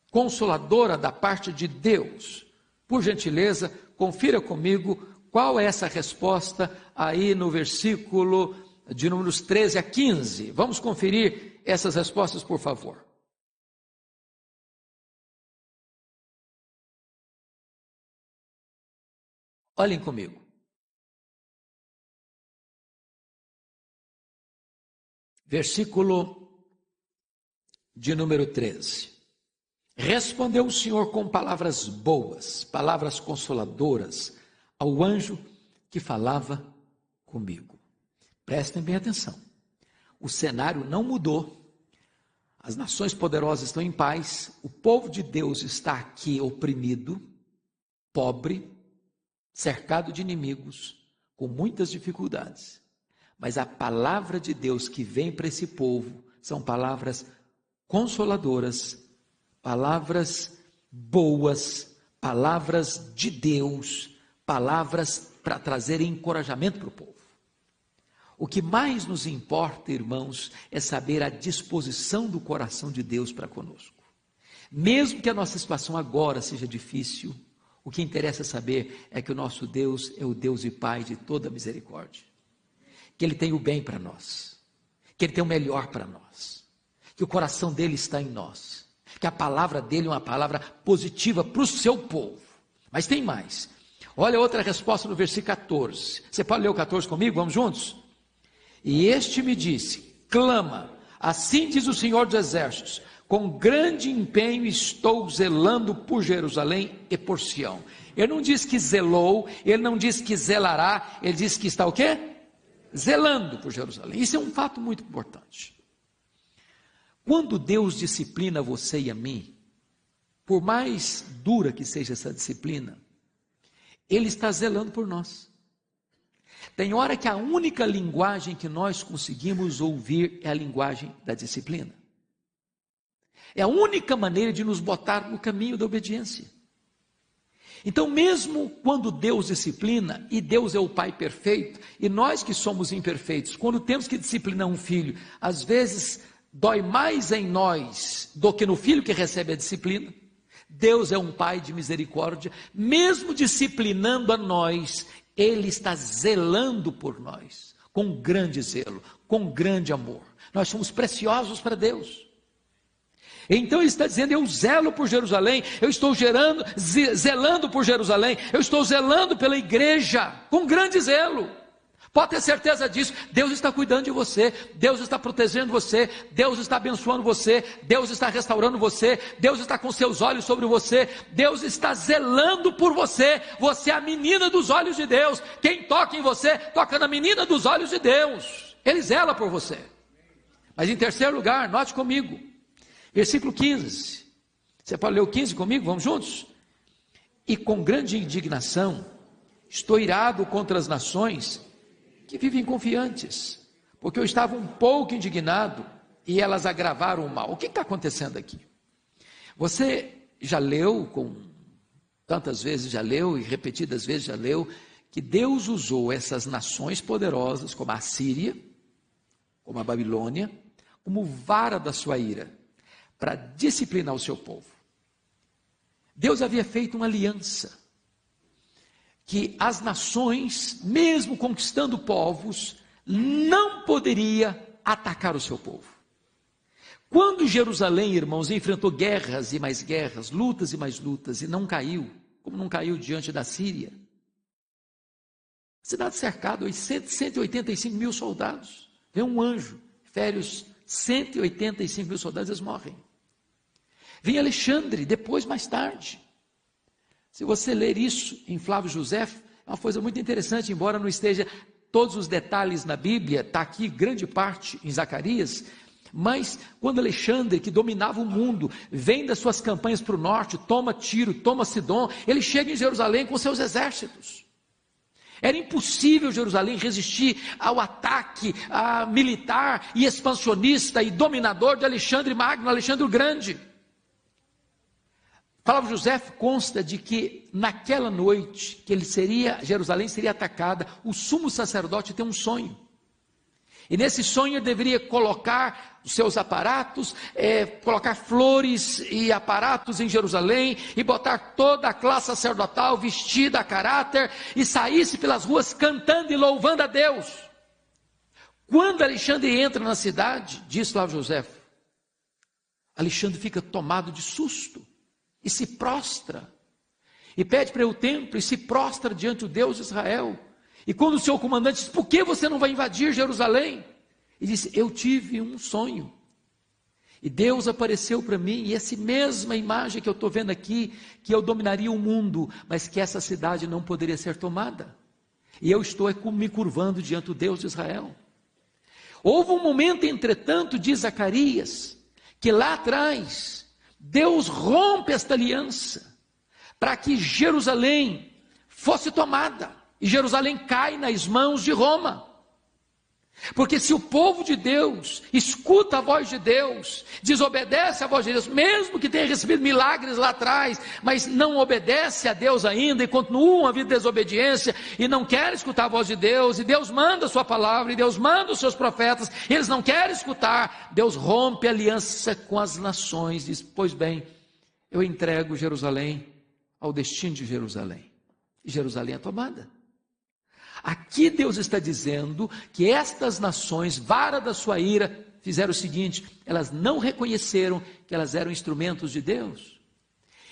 consoladora da parte de Deus. Por gentileza, confira comigo qual é essa resposta aí no versículo de números 13 a 15. Vamos conferir essas respostas, por favor. Olhem comigo. Versículo de número 13. Respondeu o Senhor com palavras boas, palavras consoladoras, ao anjo que falava comigo. Prestem bem atenção. O cenário não mudou. As nações poderosas estão em paz. O povo de Deus está aqui oprimido, pobre, cercado de inimigos, com muitas dificuldades. Mas a palavra de Deus que vem para esse povo são palavras consoladoras, palavras boas, palavras de Deus, palavras para trazer encorajamento para o povo. O que mais nos importa, irmãos, é saber a disposição do coração de Deus para conosco. Mesmo que a nossa situação agora seja difícil, o que interessa saber é que o nosso Deus é o Deus e Pai de toda misericórdia, que Ele tem o bem para nós, que Ele tem o melhor para nós, que o coração dele está em nós, que a palavra dele é uma palavra positiva para o seu povo. Mas tem mais. Olha outra resposta no versículo 14. Você pode ler o 14 comigo? Vamos juntos? E este me disse: clama, assim diz o Senhor dos Exércitos, com grande empenho estou zelando por Jerusalém e por Sião. Ele não diz que zelou, ele não diz que zelará, ele diz que está o quê? Zelando por Jerusalém. Isso é um fato muito importante. Quando Deus disciplina você e a mim, por mais dura que seja essa disciplina, Ele está zelando por nós. Tem hora que a única linguagem que nós conseguimos ouvir é a linguagem da disciplina. É a única maneira de nos botar no caminho da obediência. Então, mesmo quando Deus disciplina, e Deus é o Pai perfeito, e nós que somos imperfeitos, quando temos que disciplinar um filho, às vezes dói mais em nós do que no filho que recebe a disciplina. Deus é um Pai de misericórdia, mesmo disciplinando a nós, Ele está zelando por nós, com grande zelo, com grande amor. Nós somos preciosos para Deus. Então Ele está dizendo: eu zelo por Jerusalém, eu estou zelando por Jerusalém, eu estou zelando pela igreja, com grande zelo, Pode ter certeza disso. Deus está cuidando de você, Deus está protegendo você, Deus está abençoando você, Deus está restaurando você, Deus está com seus olhos sobre você, Deus está zelando por você. Você é a menina dos olhos de Deus. Quem toca em você, toca na menina dos olhos de Deus. Ele zela por você. Mas em terceiro lugar, note comigo, versículo 15. Você pode ler o 15 comigo? Vamos juntos? E com grande indignação estou irado contra as nações que vivem confiantes, porque eu estava um pouco indignado e elas agravaram o mal. O que está acontecendo aqui? Você já leu, tantas vezes já leu e repetidas vezes já leu, que Deus usou essas nações poderosas, como a Síria, como a Babilônia, como vara da sua ira, para disciplinar o seu povo. Deus havia feito uma aliança, que as nações, mesmo conquistando povos, não poderia atacar o seu povo. Quando Jerusalém, irmãos, enfrentou guerras e mais guerras, lutas e mais lutas, e não caiu, como não caiu diante da Síria, cidade cercada, 185 mil soldados, vem um anjo, fere os 185 mil soldados, eles morrem. Vem Alexandre, depois, mais tarde. Se você ler isso em Flávio José, é uma coisa muito interessante, embora não esteja todos os detalhes na Bíblia, está aqui grande parte em Zacarias, mas quando Alexandre, que dominava o mundo, vem das suas campanhas para o norte, toma Tiro, toma Sidom, ele chega em Jerusalém com seus exércitos. Era impossível Jerusalém resistir ao ataque militar e expansionista e dominador de Alexandre Magno, Alexandre o Grande. Flávio José consta de que naquela noite que Jerusalém seria atacada, o sumo sacerdote tem um sonho. E nesse sonho ele deveria colocar os seus aparatos, colocar flores e aparatos em Jerusalém, e botar toda a classe sacerdotal vestida a caráter, e saísse pelas ruas cantando e louvando a Deus. Quando Alexandre entra na cidade, diz Flávio José, Alexandre fica tomado de susto, e se prostra, e pede para ir ao templo, e se prostra diante do Deus de Israel. E quando o seu comandante diz, por que você não vai invadir Jerusalém? Ele disse, eu tive um sonho, e Deus apareceu para mim, e essa mesma imagem que eu estou vendo aqui, que eu dominaria o mundo, mas que essa cidade não poderia ser tomada, e eu estou me curvando diante do Deus de Israel. Houve um momento, entretanto, diz Zacarias, que lá atrás, Deus rompe esta aliança, para que Jerusalém fosse tomada, e Jerusalém cai nas mãos de Roma. Porque se o povo de Deus escuta a voz de Deus, desobedece a voz de Deus, mesmo que tenha recebido milagres lá atrás, mas não obedece a Deus ainda, e continua uma vida de desobediência, e não quer escutar a voz de Deus, e Deus manda a sua palavra, e Deus manda os seus profetas, e eles não querem escutar, Deus rompe a aliança com as nações, diz, pois bem, eu entrego Jerusalém ao destino de Jerusalém, e Jerusalém é tomada. Aqui Deus está dizendo que estas nações, vara da sua ira, fizeram o seguinte, elas não reconheceram que elas eram instrumentos de Deus,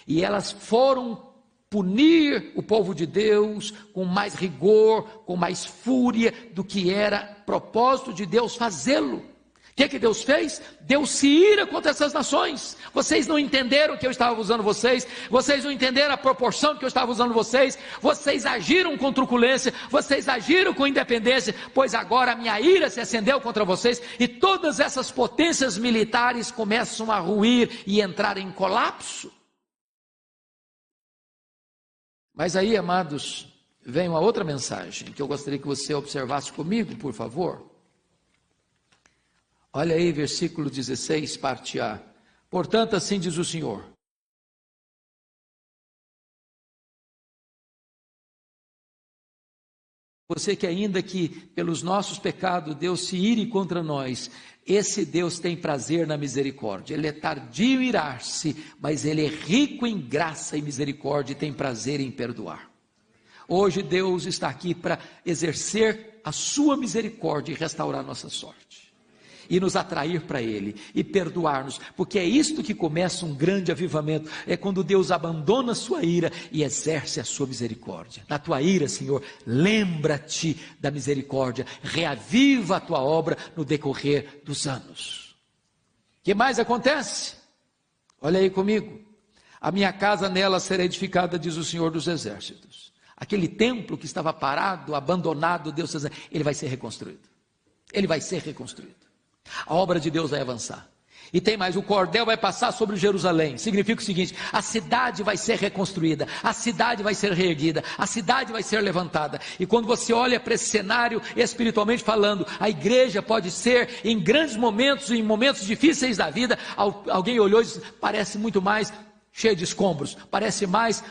e elas foram punir o povo de Deus com mais rigor, com mais fúria do que era propósito de Deus fazê-lo. O que Deus fez? Deus se ira contra essas nações. Vocês não entenderam que eu estava usando vocês, vocês não entenderam a proporção que eu estava usando vocês, vocês agiram com truculência, vocês agiram com independência, pois agora a minha ira se acendeu contra vocês, e todas essas potências militares começam a ruir e entrar em colapso. Mas aí, amados, vem uma outra mensagem, que eu gostaria que você observasse comigo, por favor. Olha aí, versículo 16, parte A. Portanto, assim diz o Senhor. Você que ainda que pelos nossos pecados Deus se ire contra nós, esse Deus tem prazer na misericórdia. Ele é tardio em irar-se, mas Ele é rico em graça e misericórdia e tem prazer em perdoar. Hoje Deus está aqui para exercer a sua misericórdia e restaurar nossa sorte. e nos atrair para Ele, e perdoar-nos, porque é isto que começa um grande avivamento, é quando Deus abandona a sua ira e exerce a sua misericórdia. Na tua ira, Senhor, lembra-te da misericórdia, reaviva a tua obra no decorrer dos anos. O que mais acontece? Olha aí comigo, a minha casa nela será edificada, diz o Senhor dos Exércitos. Aquele templo que estava parado, abandonado, Deus está dizendo, ele vai ser reconstruído. Ele vai ser reconstruído. A obra de Deus vai avançar. E tem mais, o cordel vai passar sobre Jerusalém. Significa o seguinte, a cidade vai ser reconstruída, a cidade vai ser reerguida, a cidade vai ser levantada. E quando você olha para esse cenário, espiritualmente falando, a igreja pode ser, em grandes momentos, em momentos difíceis da vida, alguém olhou e disse, parece muito mais cheio de escombros, parece mais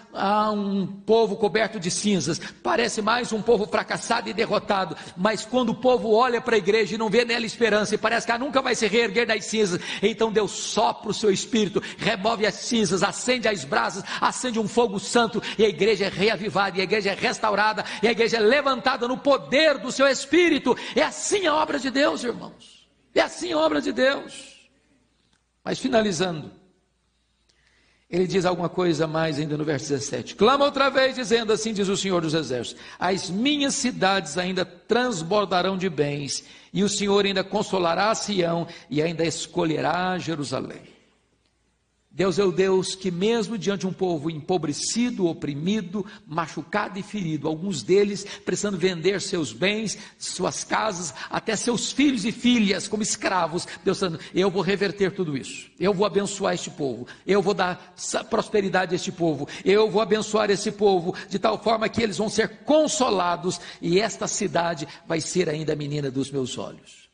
um povo coberto de cinzas, parece mais um povo fracassado e derrotado, mas quando o povo olha para a igreja e não vê nela esperança, e parece que ela nunca vai se reerguer das cinzas, então Deus sopra o seu espírito, remove as cinzas, acende as brasas, acende um fogo santo, e a igreja é reavivada, e a igreja é restaurada, e a igreja é levantada no poder do seu espírito. É assim a obra de Deus, irmãos, é assim a obra de Deus. Mas finalizando, ele diz alguma coisa mais ainda no verso 17, clama outra vez dizendo, assim diz o Senhor dos Exércitos, as minhas cidades ainda transbordarão de bens, e o Senhor ainda consolará Sião, e ainda escolherá Jerusalém. Deus é o Deus que mesmo diante de um povo empobrecido, oprimido, machucado e ferido, alguns deles precisando vender seus bens, suas casas, até seus filhos e filhas como escravos, Deus está dizendo, eu vou reverter tudo isso, eu vou abençoar este povo, eu vou dar prosperidade a este povo, eu vou abençoar esse povo, de tal forma que eles vão ser consolados, e esta cidade vai ser ainda a menina dos meus olhos.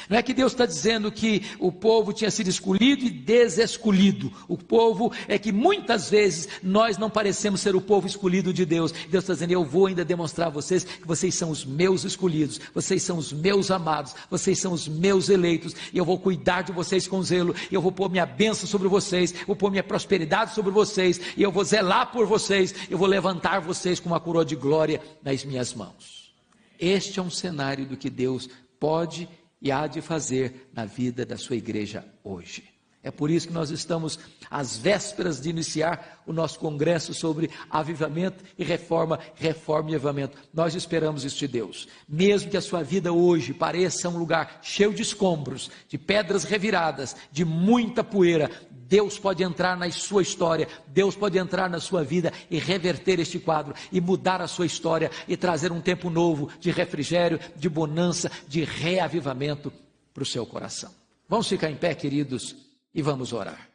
Não é que Deus está dizendo que o povo tinha sido escolhido e desescolhido. O povo é que muitas vezes nós não parecemos ser o povo escolhido de Deus. Deus está dizendo, eu vou ainda demonstrar a vocês que vocês são os meus escolhidos, vocês são os meus amados, vocês são os meus eleitos, e eu vou cuidar de vocês com zelo, e eu vou pôr minha bênção sobre vocês, vou pôr minha prosperidade sobre vocês, e eu vou zelar por vocês, eu vou levantar vocês com uma coroa de glória nas minhas mãos. Este é um cenário do que Deus pode e há de fazer na vida da sua igreja hoje. É por isso que nós estamos às vésperas de iniciar o nosso congresso sobre avivamento e reforma e avivamento. Nós esperamos isso de Deus. Mesmo que a sua vida hoje pareça um lugar cheio de escombros, de pedras reviradas, de muita poeira, Deus pode entrar na sua história, Deus pode entrar na sua vida e reverter este quadro, e mudar a sua história, e trazer um tempo novo de refrigério, de bonança, de reavivamento para o seu coração. Vamos ficar em pé, queridos, e vamos orar.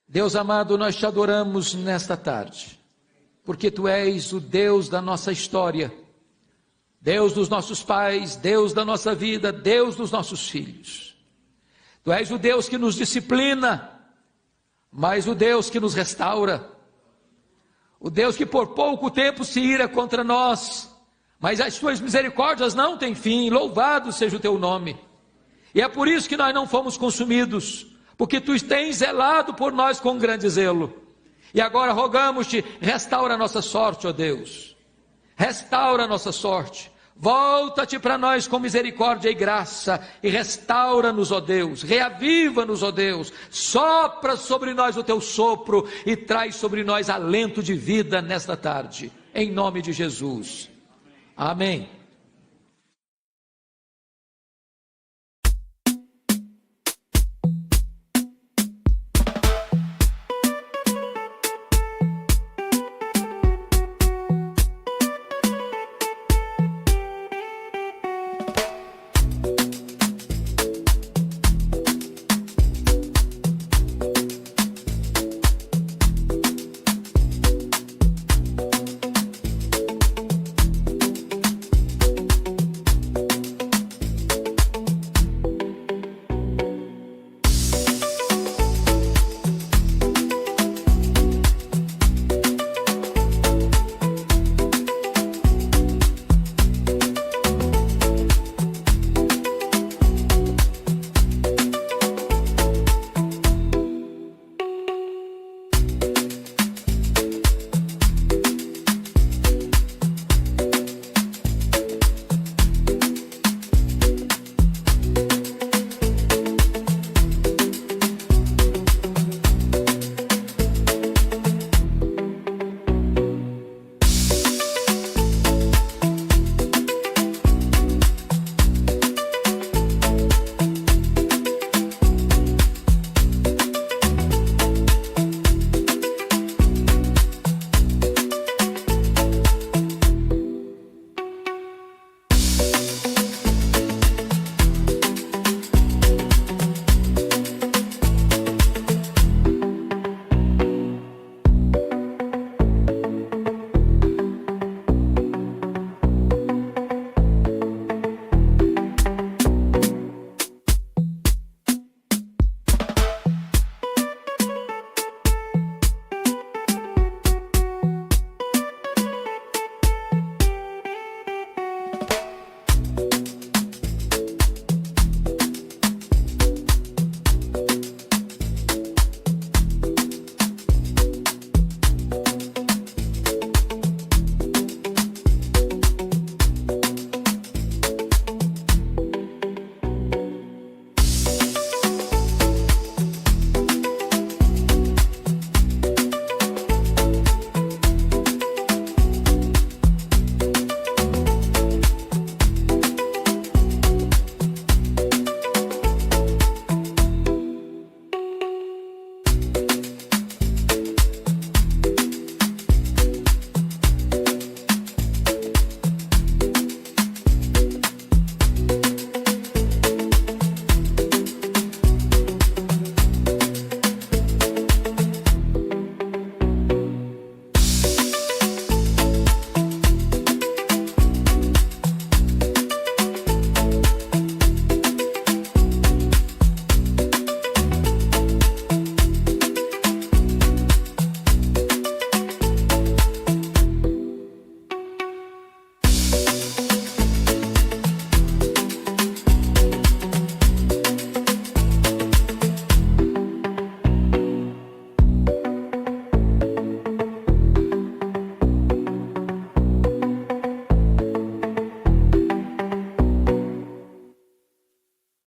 Deus amado, nós te adoramos nesta tarde, porque Tu és o Deus da nossa história, Deus dos nossos pais, Deus da nossa vida, Deus dos nossos filhos. Tu és o Deus que nos disciplina, mas o Deus que nos restaura, o Deus que por pouco tempo se ira contra nós, mas as Tuas misericórdias não têm fim. Louvado seja o Teu nome. E é por isso que nós não fomos consumidos, porque Tu tens zelado por nós com grande zelo. E agora rogamos-Te, restaura a nossa sorte, ó Deus, restaura a nossa sorte. Volta-te para nós com misericórdia e graça, e restaura-nos, ó Deus, reaviva-nos, ó Deus, sopra sobre nós o Teu sopro, e traz sobre nós alento de vida nesta tarde, em nome de Jesus, amém.